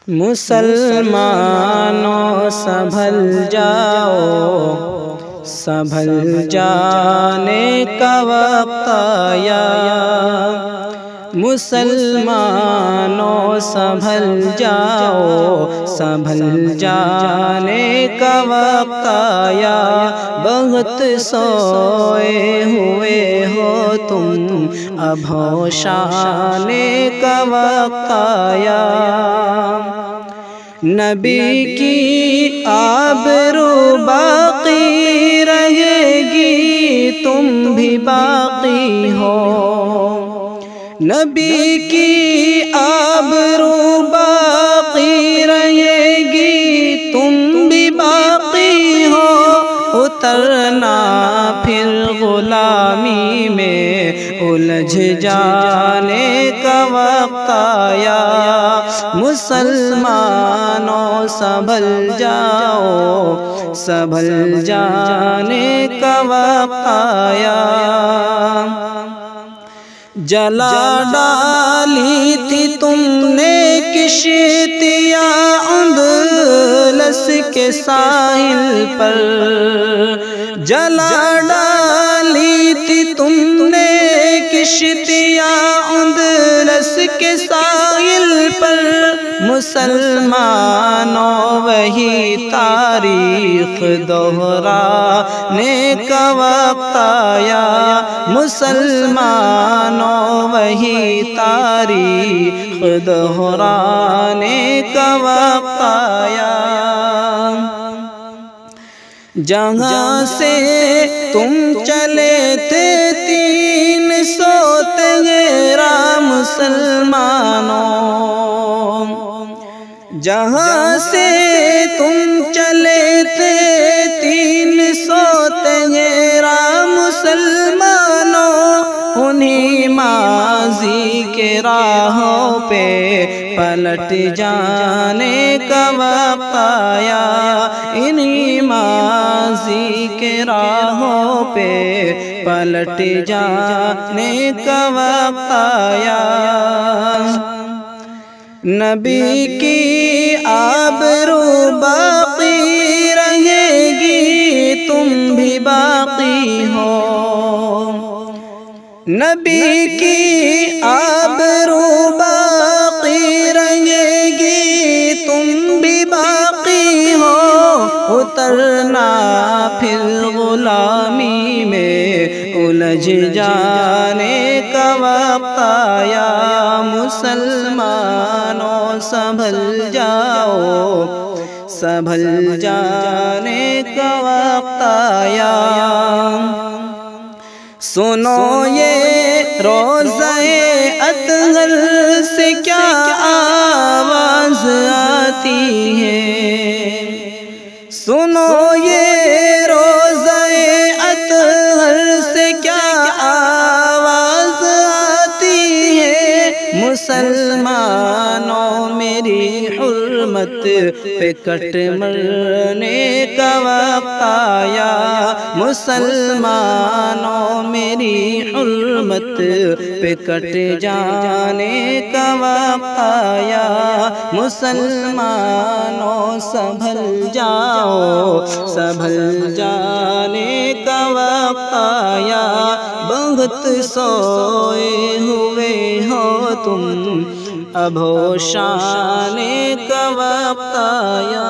مسلمانوں سنبھل جاؤ، سنبھل جانے کا وقت آیا۔ مسلمانوں سنبھل جاؤ، سنبھل جانے کا وقت آیا۔ بہت سوئے ہوئے ہو تم، اب ہوش آنے کا وقت آیا۔ نبی کی آبرو باقی رہے گی، تم بھی باقی ہو۔ نبی کی آبرو باقی رہے گی، تم بھی باقی ہو۔ اترنا پھر غلامی میں الجھ جانے کا وقت آیا۔ مسلمانوں سنبھل جاؤ، سنبھل جانے کا وقت آیا۔ جلا ڈالی تھی تم نے کشتیاں اندلس کے ساحل پر، جلا ڈالی تھی تم نے کشتیاں اندلس کے ساحل پر۔ مسلمانوں وہی تاریخ دہرانے کا وقت آیا۔ مسلمانوں وہی تاریخ دہرانے کا وقت آیا۔ جہاں سے تم چلے تھے 300 تیرا مسلمانوں، جہاں سے تم چلے تھے 300 تیرا مسلمانوں، انہی ماضی کے راہوں پہ پلٹ جانے کا وقت آیا۔ انہی ماضی کے راہوں پہ پلٹ جانے کا وقت آیا۔ نبی کی آبرو باقی رہے گی، تم بھی باقی ہو۔ نبی کی آبرو باقی رہے گی، تم بھی باقی ہو۔ اترنا پھر غلامی میں الجھ جانے کا وقت آیا۔ مسلمانوں سنبھل جاؤ، سنبھل جانے کا وقت آیا۔ سنو یہ روضہ اطہر سے کیا آواز آتی ہے، سنو یہ روضہ اطہر سے کیا آواز آتی ہے۔ مسلمانوں میری حرمت پہ کٹ مرنے کا وقت آیا۔ مسلمانوں میری حرمت پہ کٹ جانے کا وقت آیا۔ مسلمانوں سنبھل جاؤ، سنبھل جانے کا وقت آیا۔ بہت سوئے ہوئے ہو تم، اب ہوش آنے کا وقت آیا۔